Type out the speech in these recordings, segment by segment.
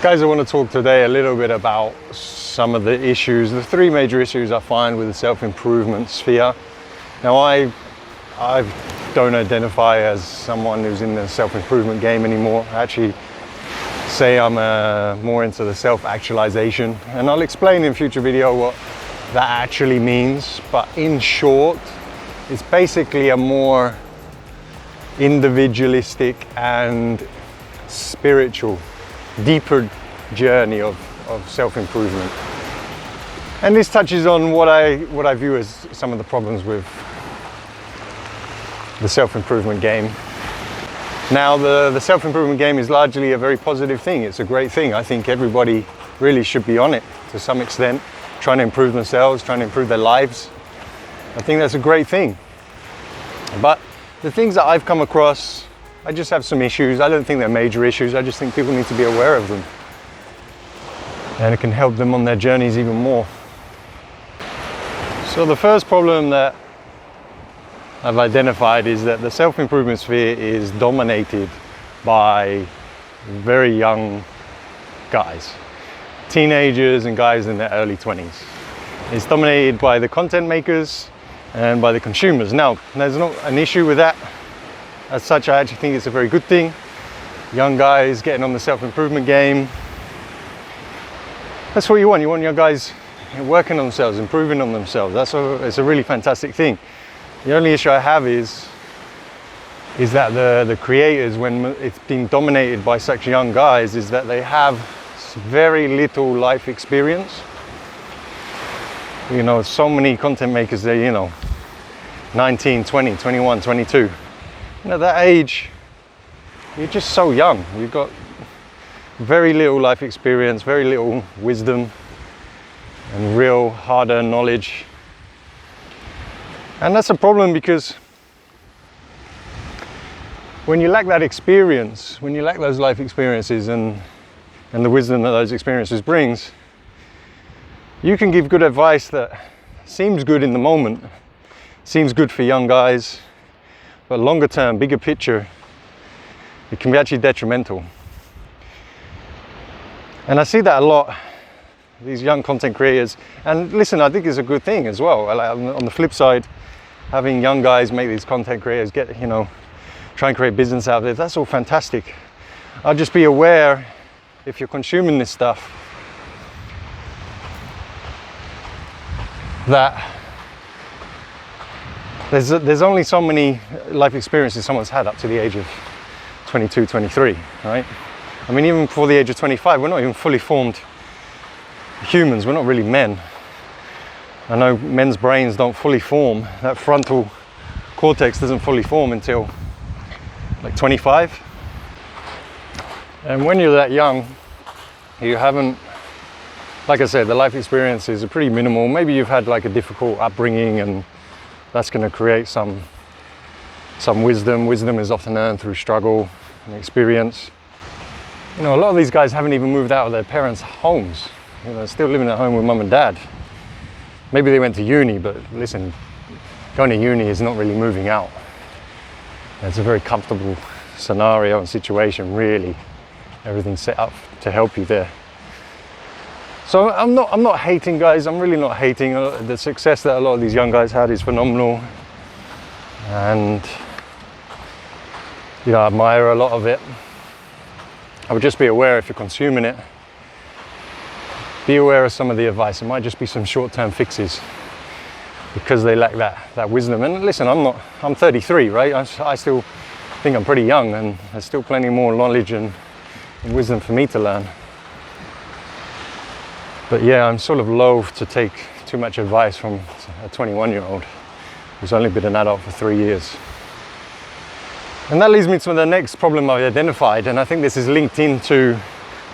Guys, I want to talk today a little bit about some of the issues, the three major issues I find with the self-improvement sphere. Now, I don't identify as someone who's in the self-improvement game anymore. I actually say I'm more into the self-actualization, and I'll explain in a future video what that actually means. But in short, it's basically a more individualistic and spiritual, deeper journey of self-improvement. And this touches on what I view as some of the problems with the self-improvement game. Now, the self-improvement game is largely a very positive thing. It's a great thing. I think everybody really should be on it to some extent, trying to improve themselves, trying to improve their lives. I think that's a great thing. But the things that I've come across, I just have some issues. I don't think they're major issues. I just think people need to be aware of them. And it can help them on their journeys even more. So the first problem that I've identified is that the self-improvement sphere is dominated by very young guys, teenagers and guys in their early 20s. It's dominated by the content makers and by the consumers. Now, there's not an issue with that. As such, I actually think it's a very good thing. Young guys getting on the self-improvement game. That's what you want. You want young guys working on themselves, improving on themselves. It's a really fantastic thing. The only issue I have is that the creators, when it's being dominated by such young guys, is that they have very little life experience. You know, so many content makers, they're, 19, 20, 21, 22. At that age, you're just so young. You've got very little life experience, very little wisdom, and real hard-earned knowledge. And that's a problem because when you lack that experience, when you lack those life experiences and the wisdom that those experiences brings, you can give good advice that seems good in the moment, seems good for young guys, but longer term, bigger picture, it can be actually detrimental. And I see that a lot, these young content creators. And listen, I think it's a good thing as well. On the flip side, having young guys make these content creators try and create business out of it, that's all fantastic. I'll just be aware, if you're consuming this stuff, that there's only so many life experiences someone's had up to the age of 22, 23, right? I mean, even before the age of 25, we're not even fully formed humans. We're not really men. I know men's brains don't fully form. That frontal cortex doesn't fully form until like 25. And when you're that young, you haven't, like I said, the life experiences are pretty minimal. Maybe you've had like a difficult upbringing, and that's going to create some wisdom. Wisdom is often earned through struggle and experience. A lot of these guys haven't even moved out of their parents' homes. They're still living at home with mum and dad. Maybe they went to uni, but listen, going to uni is not really moving out. It's a very comfortable scenario and situation, really. Everything's set up to help you there. So I'm not hating, guys. I'm really not hating. The success that a lot of these young guys had is phenomenal. And, I admire a lot of it. I would just be aware, if you're consuming it, be aware of some of the advice. It might just be some short-term fixes because they lack that wisdom. And listen, I'm 33, right? I still think I'm pretty young, and there's still plenty more knowledge and wisdom for me to learn. But yeah, I'm sort of loath to take too much advice from a 21-year-old who's only been an adult for 3 years. And that leads me to the next problem I've identified, and I think this is linked into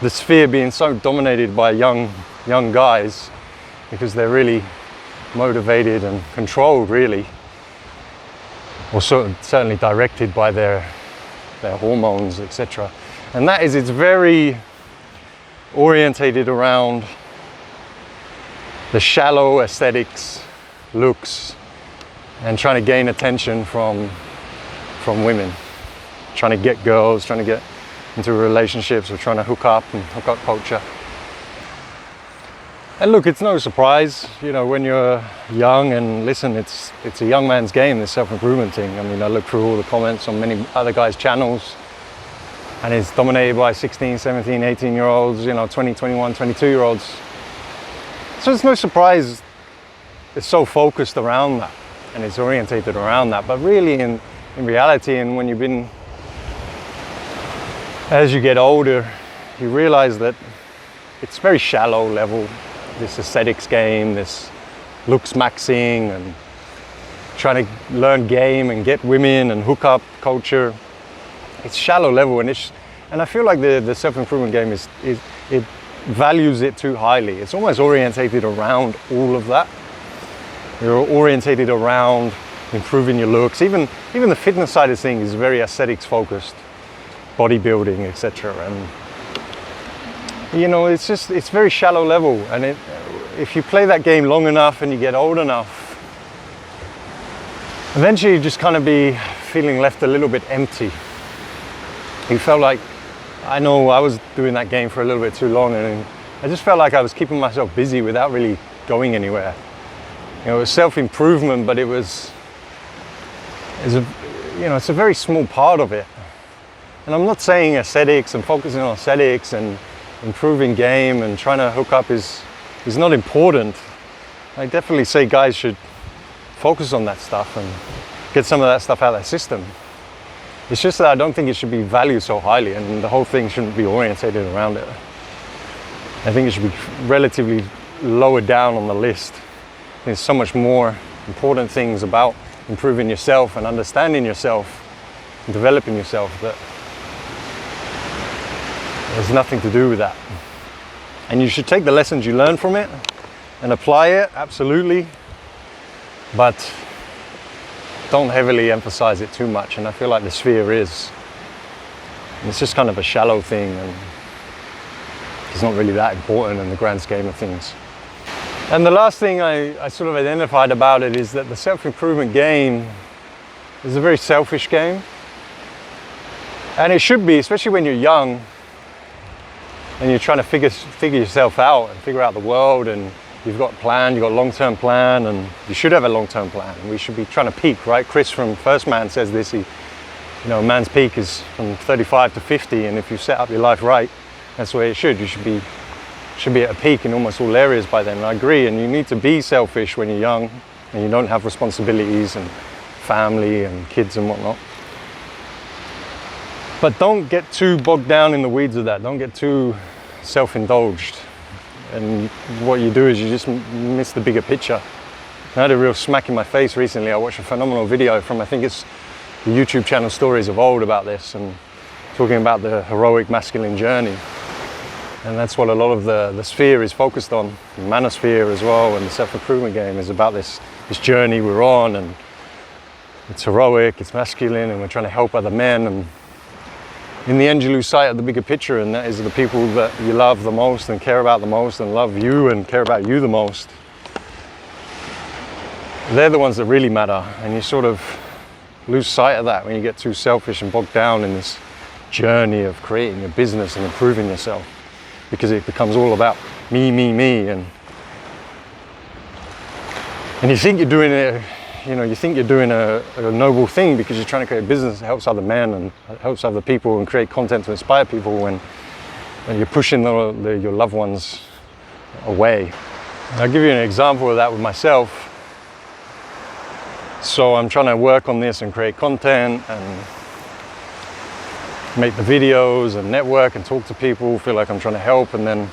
the sphere being so dominated by young guys, because they're really motivated and controlled, really, or certainly directed by their hormones, etc. And that is, it's very orientated around the shallow aesthetics, looks, and trying to gain attention from women, trying to get girls, trying to get into relationships or trying to hook up and hook up culture. And look, it's no surprise, you know, when you're young and listen, it's a young man's game, this self-improvement thing. I mean, I look through all the comments on many other guys' channels and it's dominated by 16, 17, 18-year-olds, you know, 20, 21, 22-year-olds. So it's no surprise it's so focused around that and it's orientated around that. But really in reality, and when you've been, as you get older, you realize that it's very shallow level. This aesthetics game, this looks maxing and trying to learn game and get women and hook up culture. It's shallow level, and I feel like the self-improvement game it values it too highly. It's almost orientated around all of that. You're orientated around improving your looks. Even the fitness side of things is very aesthetics focused, bodybuilding, etc. And you know, it's very shallow level, and if you play that game long enough and you get old enough, eventually you just kind of be feeling left a little bit empty. You felt like, I know I was doing that game for a little bit too long, and I just felt like I was keeping myself busy without really going anywhere. You know, it was self-improvement, but it's a very small part of it. And I'm not saying aesthetics and focusing on aesthetics and improving game and trying to hook up is not important. I definitely say guys should focus on that stuff and get some of that stuff out of their system. It's just that I don't think it should be valued so highly, and the whole thing shouldn't be orientated around it. I think it should be relatively lower down on the list. There's so much more important things about improving yourself and understanding yourself and developing yourself that there's nothing to do with that. And you should take the lessons you learn from it and apply it, absolutely, but don't heavily emphasize it too much. And I feel like the sphere is. And it's just kind of a shallow thing, and it's not really that important in the grand scheme of things. And the last thing I sort of identified about it is that the self-improvement game is a very selfish game. And it should be, especially when you're young and you're trying to figure yourself out and figure out the world, and you've got a plan, you've got a long-term plan, and you should have a long-term plan. We should be trying to peak, right? Chris from First Man says this, a man's peak is from 35 to 50, and if you set up your life right, that's the way it should. You should be at a peak in almost all areas by then. And I agree, and you need to be selfish when you're young and you don't have responsibilities and family and kids and whatnot. But don't get too bogged down in the weeds of that. Don't get too self-indulged. And what you do is you just miss the bigger picture. I had a real smack in my face recently. I watched a phenomenal video from, I think it's the YouTube channel Stories of Old, about this, and talking about the heroic masculine journey. And that's what a lot of the sphere is focused on, the manosphere as well, and the self-improvement game is about this journey we're on, and it's heroic, it's masculine, and we're trying to help other men, and in the end you lose sight of the bigger picture, and that is the people that you love the most and care about the most and love you and care about you the most. They're the ones that really matter, and you sort of lose sight of that when you get too selfish and bogged down in this journey of creating a business and improving yourself, because it becomes all about me, and you think you're doing it, you think you're doing a noble thing because you're trying to create a business that helps other men and helps other people and create content to inspire people, when you're pushing your loved ones away. I'll give you an example of that with myself. So I'm trying to work on this and create content and make the videos and network and talk to people, feel like I'm trying to help, and then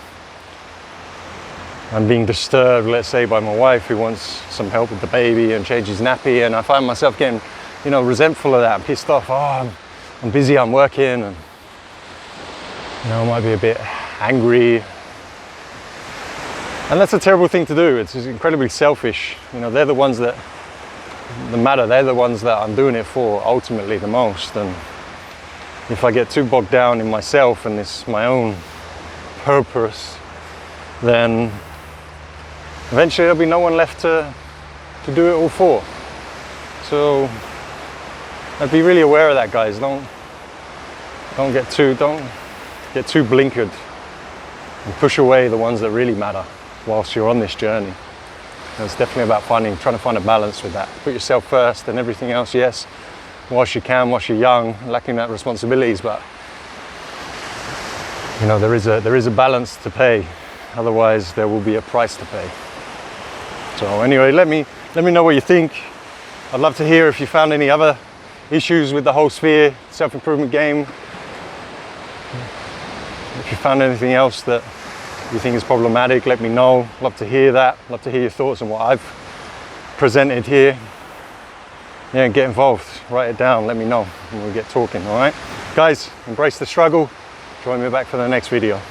I'm being disturbed, let's say, by my wife who wants some help with the baby and change his nappy, and I find myself getting, resentful of that, and pissed off. Oh, I'm busy, I'm working, and I might be a bit angry. And that's a terrible thing to do. It's incredibly selfish. They're the ones that matter. They're the ones that I'm doing it for ultimately the most. And if I get too bogged down in myself and my own purpose, then eventually there'll be no one left to do it all for. So I'd be really aware of that, guys. Don't get too blinkered and push away the ones that really matter whilst you're on this journey. And it's definitely about trying to find a balance with that. Put yourself first and everything else, yes, whilst you can, whilst you're young, lacking that responsibilities, but you know, there is a balance to pay. Otherwise there will be a price to pay. So anyway, let me know what you think. I'd love to hear if you found any other issues with the whole Sphere self-improvement game. If you found anything else that you think is problematic, let me know. Love to hear that. Love to hear your thoughts on what I've presented here. Yeah, get involved. Write it down. Let me know and we'll get talking, all right? Guys, embrace the struggle. Join me back for the next video.